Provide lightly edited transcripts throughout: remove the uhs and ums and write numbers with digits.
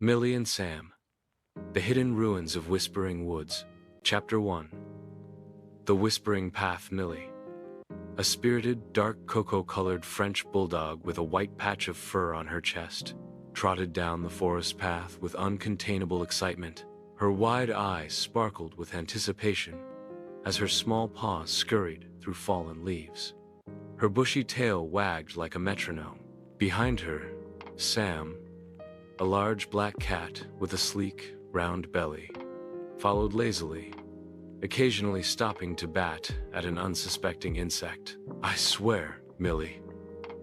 Millie and Sam, The Hidden Ruins of Whispering Woods. Chapter 1. The Whispering Path. Millie, a spirited, dark cocoa-colored French bulldog with a white patch of fur on her chest, trotted down the forest path with uncontainable excitement. Her wide eyes sparkled with anticipation as her small paws scurried through fallen leaves. Her bushy tail wagged like a metronome. Behind her, Sam, a large black cat with a sleek, round belly, followed lazily, occasionally stopping to bat at an unsuspecting insect. "I swear, Millie,"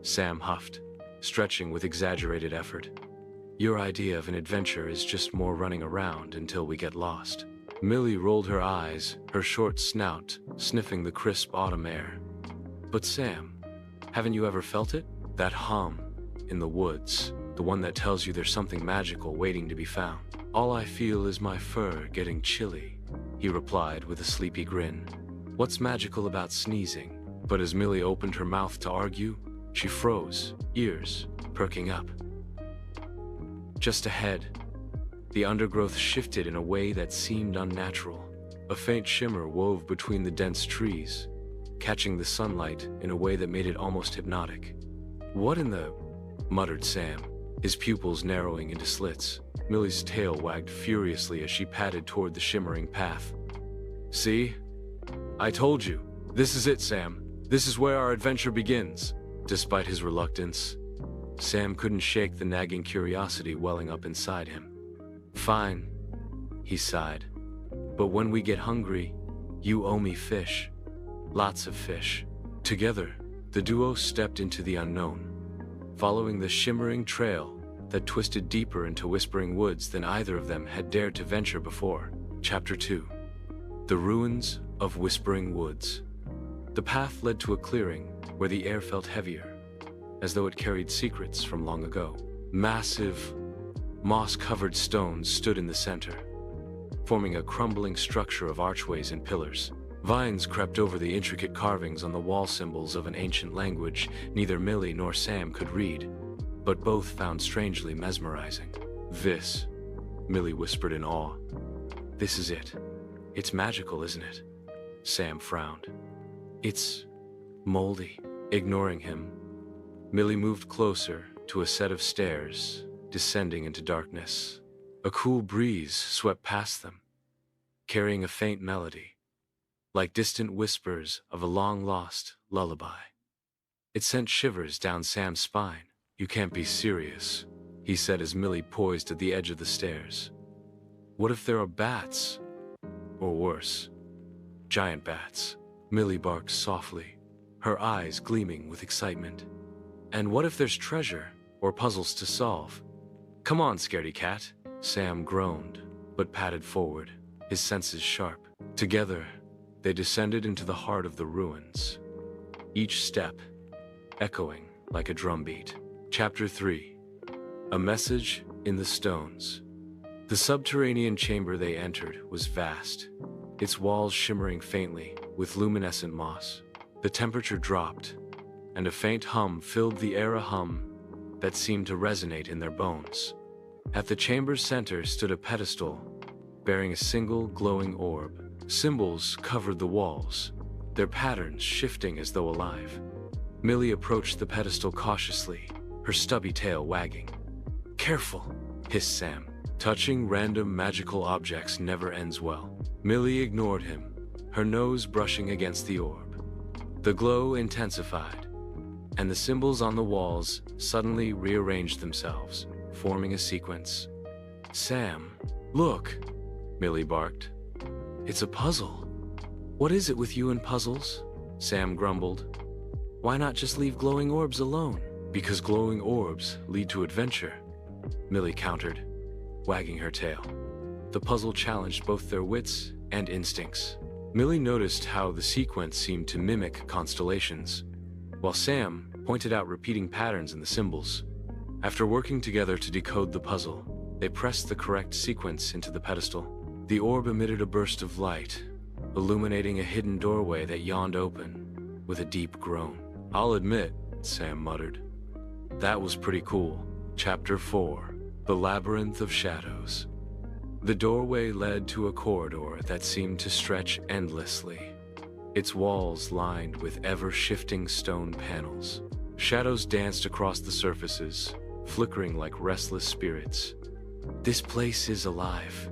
Sam huffed, stretching with exaggerated effort. "Your idea of an adventure is just more running around until we get lost." Millie rolled her eyes, her short snout sniffing the crisp autumn air. "But Sam, haven't you ever felt it? That hum in the woods, the one that tells you there's something magical waiting to be found." "All I feel is my fur getting chilly," he replied with a sleepy grin. "What's magical about sneezing?" But as Millie opened her mouth to argue, she froze, ears perking up. Just ahead, the undergrowth shifted in a way that seemed unnatural. A faint shimmer wove between the dense trees, catching the sunlight in a way that made it almost hypnotic. "What in the—" muttered Sam, his pupils narrowing into slits. Millie's tail wagged furiously as she padded toward the shimmering path. "See? I told you. This is it, Sam. This is where our adventure begins." Despite his reluctance, Sam couldn't shake the nagging curiosity welling up inside him. "Fine," he sighed. "But when we get hungry, you owe me fish. Lots of fish." Together, the duo stepped into the unknown, following the shimmering trail that twisted deeper into Whispering Woods than either of them had dared to venture before. Chapter 2. The Ruins of Whispering Woods. The path led to a clearing where the air felt heavier, as though it carried secrets from long ago. Massive, moss-covered stones stood in the center, forming a crumbling structure of archways and pillars. Vines crept over the intricate carvings on the wall, symbols of an ancient language neither Millie nor Sam could read, but both found strangely mesmerizing. "This," Millie whispered in awe. "This is it. It's magical, isn't it?" Sam frowned. "It's moldy." Ignoring him, Millie moved closer to a set of stairs, descending into darkness. A cool breeze swept past them, carrying a faint melody, like distant whispers of a long-lost lullaby. It sent shivers down Sam's spine. "You can't be serious," he said as Millie poised at the edge of the stairs. "What if there are bats? Or worse, giant bats?" Millie barked softly, her eyes gleaming with excitement. "And what if there's treasure or puzzles to solve?" "Come on, scaredy cat," Sam groaned, but padded forward, his senses sharp. Together, they descended into the heart of the ruins, each step echoing like a drumbeat. Chapter 3. A Message in the Stones. The subterranean chamber they entered was vast, its walls shimmering faintly with luminescent moss. The temperature dropped, and a faint hum filled the air, a hum that seemed to resonate in their bones. At the chamber's center stood a pedestal, bearing a single glowing orb. Symbols covered the walls, their patterns shifting as though alive. Millie approached the pedestal cautiously, her stubby tail wagging. "Careful," hissed Sam. "Touching random magical objects never ends well." Millie ignored him, her nose brushing against the orb. The glow intensified, and the symbols on the walls suddenly rearranged themselves, forming a sequence. "Sam, look," Millie barked. "It's a puzzle." "What is it with you and puzzles?" Sam grumbled. "Why not just leave glowing orbs alone?" "Because glowing orbs lead to adventure," Millie countered, wagging her tail. The puzzle challenged both their wits and instincts. Millie noticed how the sequence seemed to mimic constellations, while Sam pointed out repeating patterns in the symbols. After working together to decode the puzzle, they pressed the correct sequence into the pedestal. The orb emitted a burst of light, illuminating a hidden doorway that yawned open with a deep groan. "I'll admit," Sam muttered, "that was pretty cool." Chapter 4. The Labyrinth of Shadows. The doorway led to a corridor that seemed to stretch endlessly, its walls lined with ever-shifting stone panels. Shadows danced across the surfaces, flickering like restless spirits. "This place is alive,"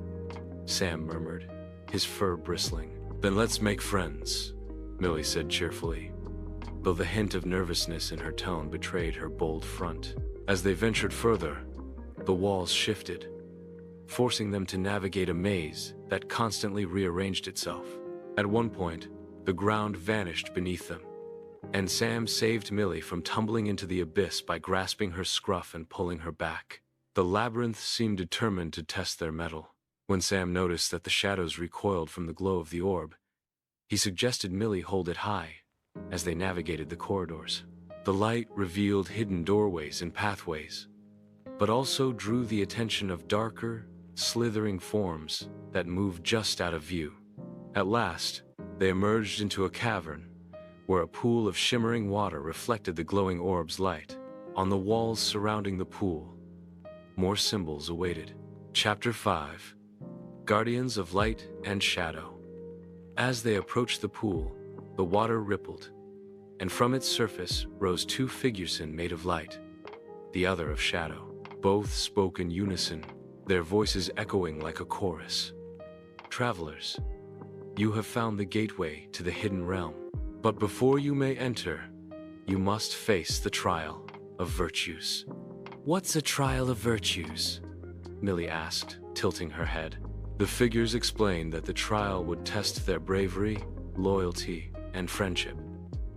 Sam murmured, his fur bristling. "Then let's make friends," Millie said cheerfully, though the hint of nervousness in her tone betrayed her bold front. As they ventured further, the walls shifted, forcing them to navigate a maze that constantly rearranged itself. At one point, the ground vanished beneath them, and Sam saved Millie from tumbling into the abyss by grasping her scruff and pulling her back. The labyrinth seemed determined to test their mettle. When Sam noticed that the shadows recoiled from the glow of the orb, he suggested Millie hold it high as they navigated the corridors. The light revealed hidden doorways and pathways, but also drew the attention of darker, slithering forms that moved just out of view. At last, they emerged into a cavern, where a pool of shimmering water reflected the glowing orb's light. On the walls surrounding the pool, more symbols awaited. Chapter 5. Guardians of Light and Shadow. As they approached the pool, the water rippled, and from its surface rose two figures made of light, the other of shadow. Both spoke in unison, their voices echoing like a chorus. "Travelers, you have found the gateway to the hidden realm. But before you may enter, you must face the trial of virtues." "What's a trial of virtues?" Millie asked, tilting her head. The figures explained that the trial would test their bravery, loyalty, and friendship.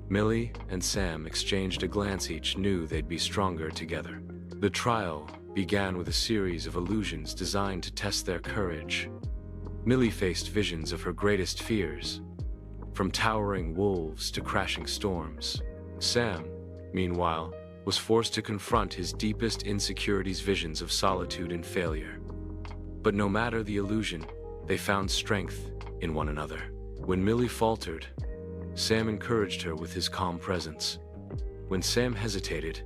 Millie and Sam exchanged a glance, each knew they'd be stronger together. The trial began with a series of illusions designed to test their courage. Millie faced visions of her greatest fears, from towering wolves to crashing storms. Sam, meanwhile, was forced to confront his deepest insecurities, visions of solitude and failure. But no matter the illusion, they found strength in one another. When Millie faltered, Sam encouraged her with his calm presence. When Sam hesitated,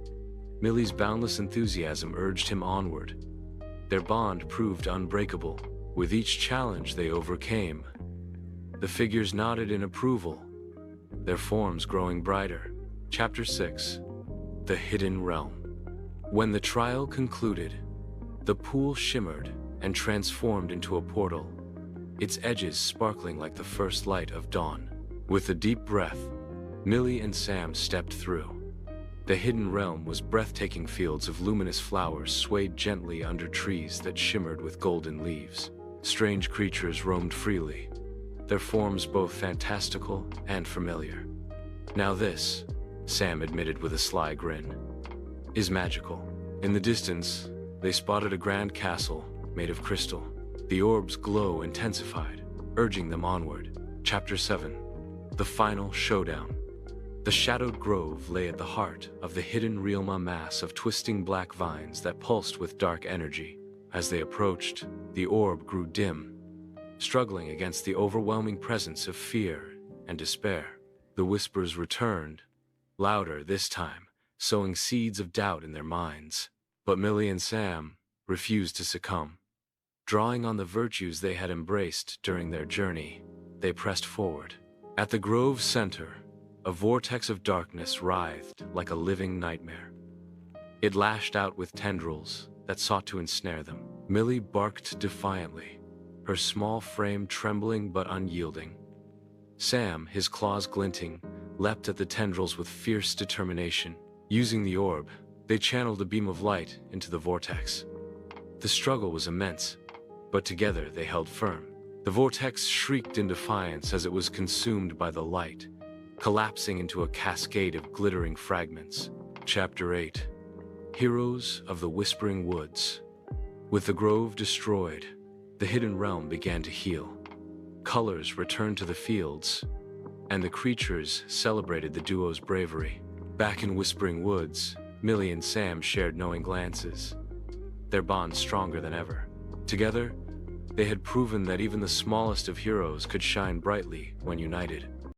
Millie's boundless enthusiasm urged him onward. Their bond proved unbreakable. With each challenge they overcame, the figures nodded in approval, their forms growing brighter. Chapter 6. The Hidden Realm. When the trial concluded, the pool shimmered and transformed into a portal, its edges sparkling like the first light of dawn. With a deep breath, Millie and Sam stepped through. The hidden realm was breathtaking. Fields of luminous flowers swayed gently under trees that shimmered with golden leaves. Strange creatures roamed freely, their forms both fantastical and familiar. "Now this," Sam admitted with a sly grin, "is magical." In the distance, they spotted a grand castle made of crystal. The orb's glow intensified, urging them onward. Chapter 7. The Final Showdown. The shadowed grove lay at the heart of the hidden realm, a mass of twisting black vines that pulsed with dark energy. As they approached, the orb grew dim, struggling against the overwhelming presence of fear and despair. The whispers returned, louder this time, sowing seeds of doubt in their minds. But Millie and Sam refused to succumb. Drawing on the virtues they had embraced during their journey, they pressed forward. At the grove's center, a vortex of darkness writhed like a living nightmare. It lashed out with tendrils that sought to ensnare them. Millie barked defiantly, her small frame trembling but unyielding. Sam, his claws glinting, leapt at the tendrils with fierce determination. Using the orb, they channeled a beam of light into the vortex. The struggle was immense, but together they held firm. The vortex shrieked in defiance as it was consumed by the light, collapsing into a cascade of glittering fragments. Chapter 8. Heroes of the Whispering Woods. With the grove destroyed, the hidden realm began to heal. Colors returned to the fields, and the creatures celebrated the duo's bravery. Back in Whispering Woods, Millie and Sam shared knowing glances, their bond stronger than ever. Together, they had proven that even the smallest of heroes could shine brightly when united.